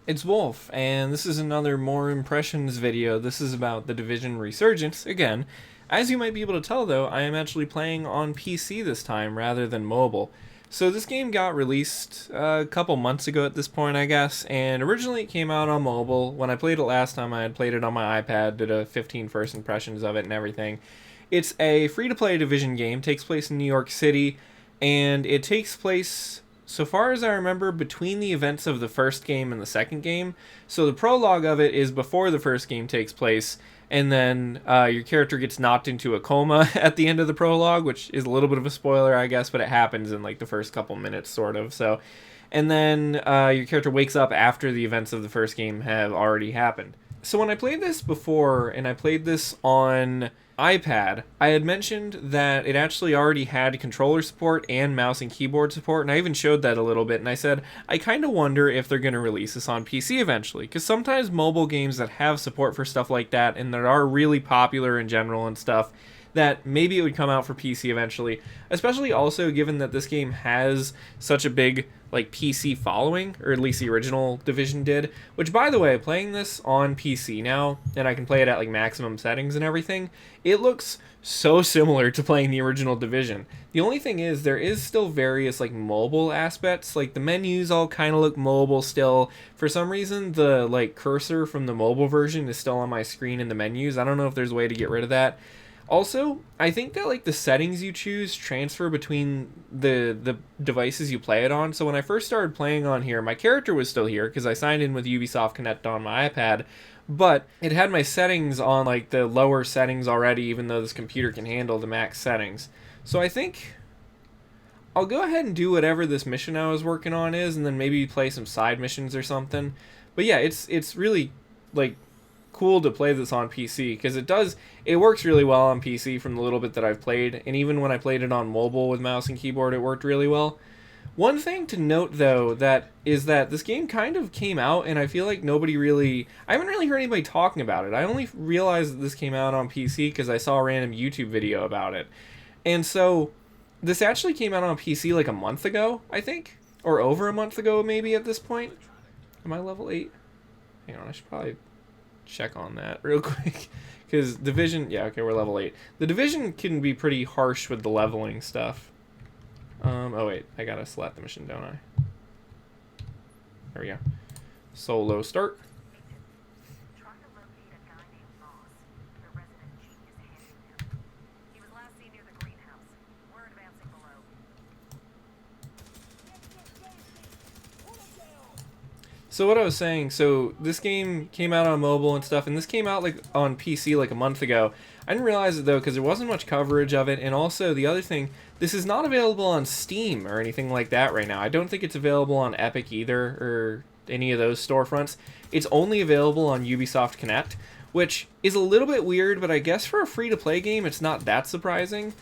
It's Wolf, and this is another More Impressions video. This is about the Division Resurgence, again. As you might be able to tell though, I am actually playing on PC this time rather than mobile. So this game got released a couple months ago at this point, I guess, and originally it came out on mobile. When I played it last time, I had played it on my iPad, did a 15 first impressions of it and everything. It's a free-to-play Division game, takes place in New York City, and it takes place, so far as I remember, between the events of the first game and the second game. So the prologue of it is before the first game takes place, and then your character gets knocked into a coma at the end of the prologue, which is a little bit of a spoiler, I guess, but it happens in like the first couple minutes, sort of. So, and then your character wakes up after the events of the first game have already happened. So when I played this before, and I played this on iPad, I had mentioned that it actually already had controller support and mouse and keyboard support, and I even showed that a little bit, and I said, I kind of wonder if they're going to release this on PC eventually, because sometimes mobile games that have support for stuff like that, and that are really popular in general and stuff, that maybe it would come out for PC eventually, especially also given that this game has such a big like PC following, or at least the original Division did, which by the way, playing this on PC now, and I can play it at like maximum settings and everything, it looks so similar to playing the original Division. The only thing is there is still various like mobile aspects, like the menus all kind of look mobile still. For some reason the like cursor from the mobile version is still on my screen in the menus. I don't know if there's a way to get rid of that. Also, I think that like the settings you choose transfer between the devices you play it on. So when I first started playing on here, my character was still here because I signed in with Ubisoft Connect on my iPad, but it had my settings on like the lower settings already, even though this computer can handle the max settings. So I think I'll go ahead and do whatever this mission I was working on is, and then maybe play some side missions or something. But yeah, it's really like cool to play this on PC because it works really well on PC from the little bit that I've played, and even when I played it on mobile with mouse and keyboard, it worked really well. One thing to note though that is that this game kind of came out, and I feel like I haven't really heard anybody talking about it. I only realized that this came out on PC because I saw a random YouTube video about it, and so this actually came out on PC like a month ago, I think, or over a month ago maybe at this point. Am I level 8? Hang on, I should probably check on that real quick, because Division, yeah, okay, we're level 8. The Division can be pretty harsh with the leveling stuff. Oh wait, I gotta select the mission, don't I? There we go. Solo start. So what I was saying, so this game came out on mobile and stuff, and this came out like on PC like a month ago. I didn't realize it though because there wasn't much coverage of it, and also the other thing, this is not available on Steam or anything like that right now. I don't think it's available on Epic either, or any of those storefronts. It's only available on Ubisoft Connect, which is a little bit weird, but I guess for a free-to-play game, it's not that surprising.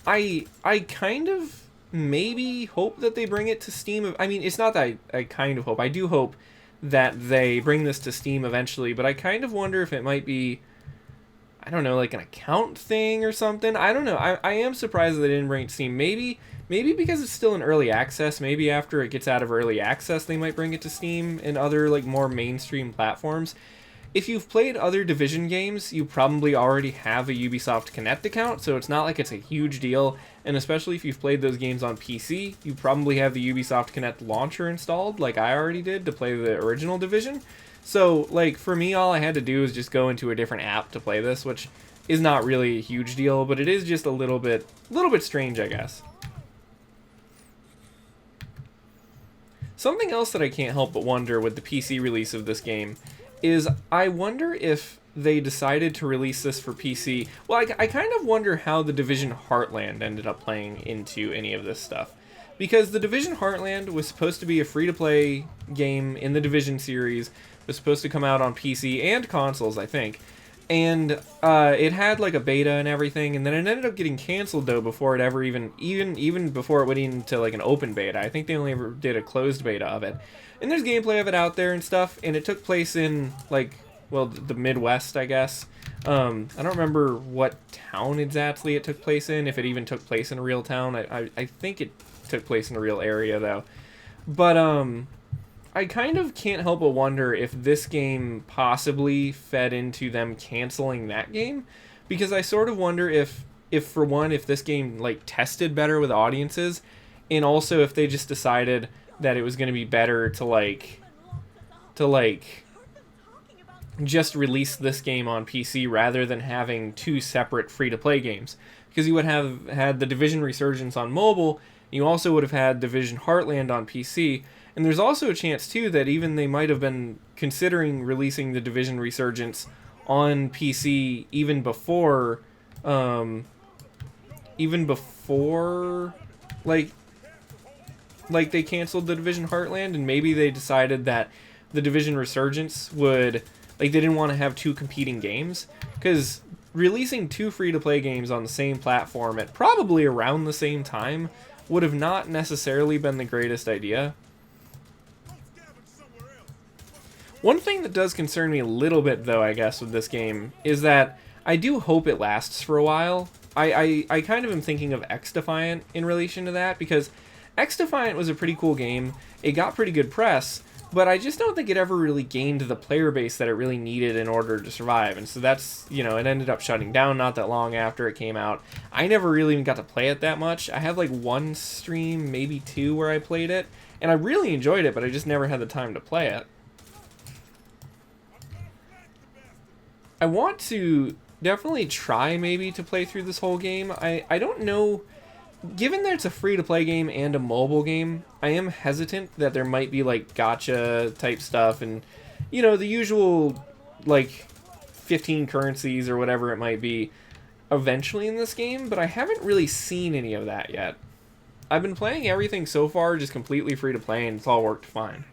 I kind of maybe hope that they bring it to Steam. I mean, it's not that I kind of hope. I do hope that they bring this to Steam eventually, but I kind of wonder if it might be, I don't know, like an account thing or something. I don't know. I am surprised that they didn't bring it to Steam. Maybe because it's still in early access. Maybe after it gets out of early access, they might bring it to Steam and other like more mainstream platforms. If you've played other Division games, you probably already have a Ubisoft Connect account, so it's not like it's a huge deal. And especially if you've played those games on PC, you probably have the Ubisoft Connect launcher installed, like I already did, to play the original Division. So, like, for me, all I had to do is just go into a different app to play this, which is not really a huge deal, but it is just a little bit strange, I guess. Something else that I can't help but wonder with the PC release of this game is I wonder if they decided to release this for PC. Well, I kind of wonder how the Division Heartland ended up playing into any of this stuff. Because the Division Heartland was supposed to be a free-to-play game in the Division series. It was supposed to come out on PC and consoles, I think. And it had like a beta and everything, and then it ended up getting canceled though before it ever even before it went into like an open beta. I think they only ever did a closed beta of it. And there's gameplay of it out there and stuff, and it took place in like, well, the Midwest, I guess. I don't remember what town exactly it took place in, if it even took place in a real town. I think it took place in a real area though. But I kind of can't help but wonder if this game possibly fed into them canceling that game, because I sort of wonder if for one, if this game like tested better with audiences, and also if they just decided that it was going to be better to like just release this game on PC rather than having two separate free-to-play games, because you would have had the Division Resurgence on mobile, you also would have had Division Heartland on PC, and there's also a chance too that even they might have been considering releasing the Division Resurgence on PC even before like they canceled the Division Heartland, and maybe they decided that the Division Resurgence would, like, they didn't want to have two competing games, because releasing two free-to-play games on the same platform at probably around the same time would have not necessarily been the greatest idea. One thing that does concern me a little bit, though, I guess, with this game, is that I do hope it lasts for a while. I kind of am thinking of X-Defiant in relation to that, because X-Defiant was a pretty cool game. It got pretty good press, but I just don't think it ever really gained the player base that it really needed in order to survive. And so that's, you know, it ended up shutting down not that long after it came out. I never really even got to play it that much. I have like one stream, maybe two, where I played it, and I really enjoyed it, but I just never had the time to play it. I want to definitely try maybe to play through this whole game. I don't know, given that it's a free-to-play game and a mobile game, I am hesitant that there might be like gacha type stuff and, you know, the usual like 15 currencies or whatever it might be eventually in this game, but I haven't really seen any of that yet. I've been playing everything so far just completely free-to-play, and it's all worked fine.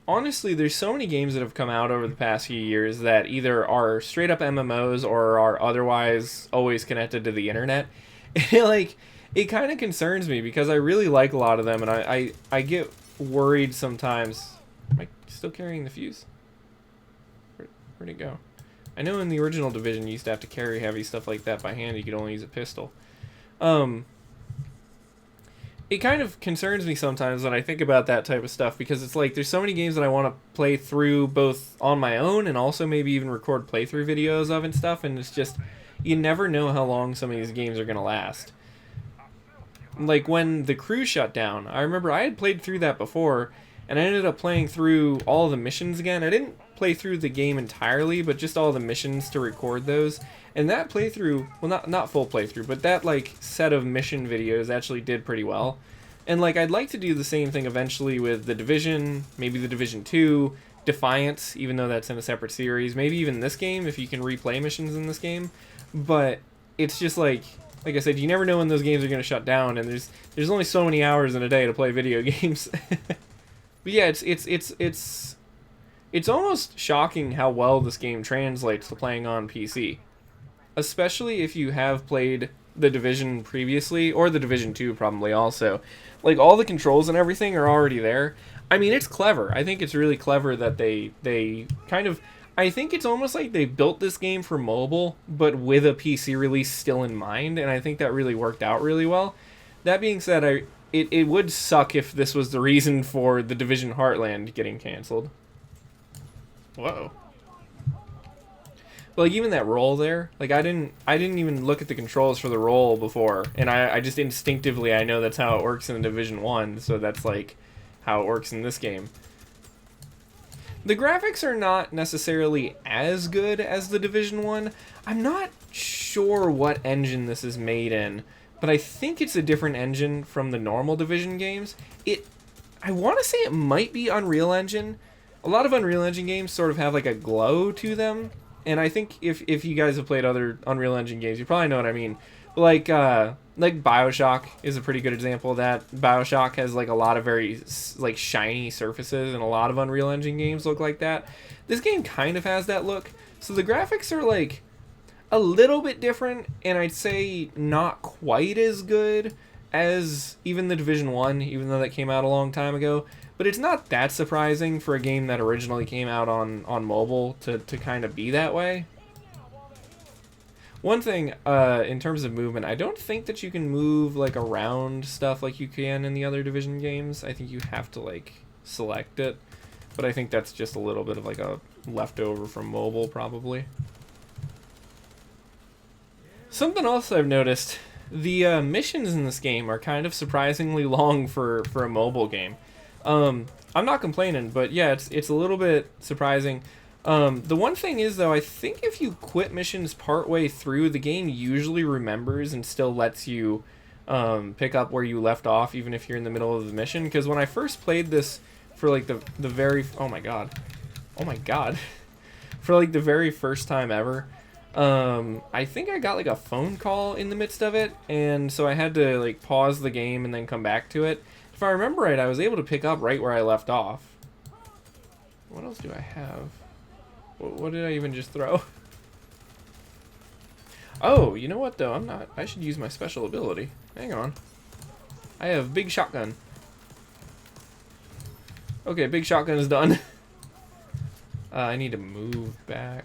Honestly, there's so many games that have come out over the past few years that either are straight up MMOs or are otherwise always connected to the internet. It kind of concerns me because I really like a lot of them, and I get worried sometimes. Am I still carrying the fuse? Where'd it go? I know in the original Division you used to have to carry heavy stuff like that by hand. You could only use a pistol. It kind of concerns me sometimes when I think about that type of stuff, because it's like there's so many games that I want to play through both on my own and also maybe even record playthrough videos of and stuff, and it's just, you never know how long some of these games are going to last. Like when The Crew shut down, I remember I had played through that before, and I ended up playing through all the missions again. I didn't play through the game entirely, but just all the missions to record those. And that playthrough, well, not full playthrough, but that like set of mission videos actually did pretty well. And like I'd like to do the same thing eventually with The Division, maybe The Division 2, Defiance, even though that's in a separate series, maybe even this game if you can replay missions in this game. But it's just like I said, you never know when those games are going to shut down, and there's only so many hours in a day to play video games. But yeah, it's almost shocking how well this game translates to playing on PC. Especially if you have played The Division previously, or The Division 2 probably also. Like, all the controls and everything are already there. I mean, it's clever. I think it's really clever that they kind of... I think it's almost like they built this game for mobile, but with a PC release still in mind, and I think that really worked out really well. That being said, it would suck if this was the reason for the Division Heartland getting canceled. Whoa. But like even that roll there, like I didn't even look at the controls for the roll before, and I just instinctively I know that's how it works in Division 1, so that's like how it works in this game. The graphics are not necessarily as good as the Division 1. I'm not sure what engine this is made in, but I think it's a different engine from the normal Division games. I want to say it might be Unreal Engine. A lot of Unreal Engine games sort of have like a glow to them. And I think if you guys have played other Unreal Engine games, you probably know what I mean. Like BioShock is a pretty good example of that. BioShock has like a lot of very like shiny surfaces, and a lot of Unreal Engine games look like that. This game kind of has that look. So the graphics are like a little bit different, and I'd say not quite as good as even the Division 1, even though that came out a long time ago. But it's not that surprising for a game that originally came out on mobile to kind of be that way. One thing, in terms of movement, I don't think that you can move like around stuff like you can in the other Division games. I think you have to like select it, but I think that's just a little bit of like a leftover from mobile, probably. Something else I've noticed, the missions in this game are kind of surprisingly long for a mobile game. I'm not complaining, but yeah, it's a little bit surprising. The one thing is, though, I think if you quit missions partway through, the game usually remembers and still lets you pick up where you left off, even if you're in the middle of the mission. Because when I first played this for like the very oh my god for like the very first time ever, I think I got like a phone call in the midst of it, and so I had to like pause the game and then come back to it. If I remember right, I was able to pick up right where I left off. What else do I have? What did I even just throw? Oh, you know what though? I should use my special ability. Hang on. I have big shotgun. Okay, big shotgun is done. I need to move back.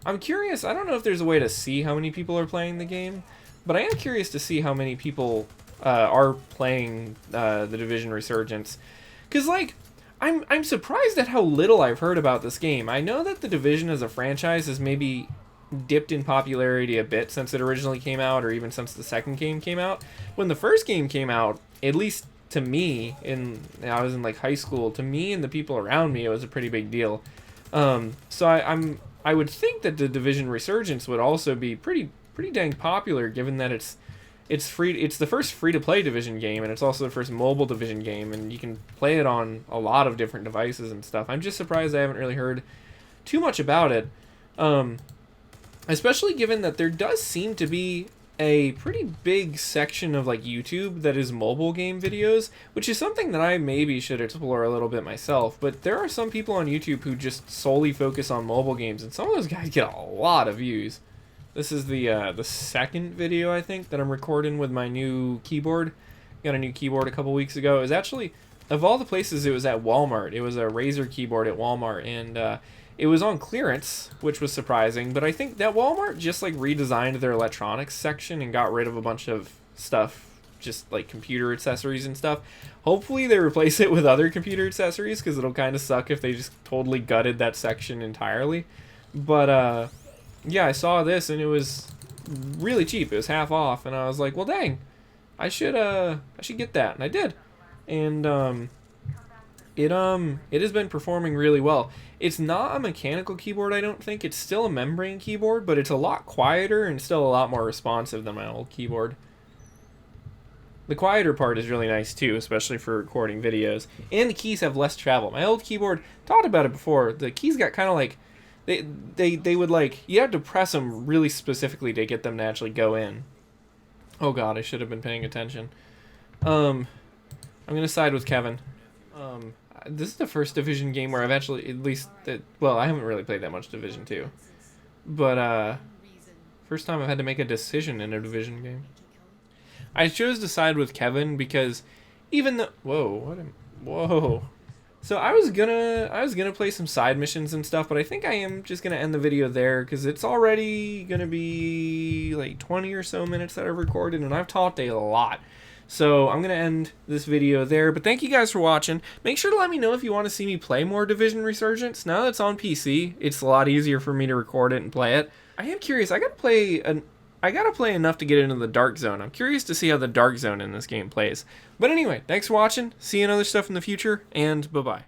I'm curious, I don't know if there's a way to see how many people are playing the game, but I am curious to see how many people are playing the Division Resurgence. Because, like, I'm surprised at how little I've heard about this game. I know that the Division as a franchise has maybe dipped in popularity a bit since it originally came out, or even since the second game came out. When the first game came out, at least to me, I was in like high school, to me and the people around me, it was a pretty big deal. So I would think that the Division Resurgence would also be pretty dang popular, given that it's free. It's the first free-to-play Division game, and it's also the first mobile Division game, and you can play it on a lot of different devices and stuff. I'm just surprised I haven't really heard too much about it, especially given that there does seem to be a pretty big section of like YouTube that is mobile game videos, which is something that I maybe should explore a little bit myself. But there are some people on YouTube who just solely focus on mobile games, and some of those guys get a lot of views. This is the second video, I think, that I'm recording with my new keyboard. Got a new keyboard a couple weeks ago. It was actually, of all the places, it was at Walmart. It was a Razer keyboard at Walmart, and it was on clearance, which was surprising. But I think that Walmart just like redesigned their electronics section and got rid of a bunch of stuff, just like computer accessories and stuff. Hopefully they replace it with other computer accessories, because it'll kind of suck if they just totally gutted that section entirely. But yeah, I saw this and it was really cheap. It was half off, and I was like, well, dang, I should get that, and I did. And it has been performing really well. It's not a mechanical keyboard, I don't think. It's still a membrane keyboard, but it's a lot quieter and still a lot more responsive than my old keyboard. The quieter part is really nice too, especially for recording videos. And the keys have less travel. My old keyboard, talked about it before, the keys got kind of like, they would like, you had to press them really specifically to get them to actually go in. Oh god, I should have been paying attention. I'm gonna side with Kevin. This is the first Division game where I've actually, at least, well, I haven't really played that much Division 2. But, first time I've had to make a decision in a Division game. I chose to side with Kevin because even though, whoa. So I was gonna play some side missions and stuff, but I think I am just gonna end the video there because it's already gonna be like 20 or so minutes that I've recorded, and I've talked a lot. So I'm going to end this video there, but thank you guys for watching. Make sure to let me know if you want to see me play more Division Resurgence. Now that it's on PC, it's a lot easier for me to record it and play it. I am curious. I gotta play enough to get into the Dark Zone. I'm curious to see how the Dark Zone in this game plays. But anyway, thanks for watching. See you in other stuff in the future, and bye-bye.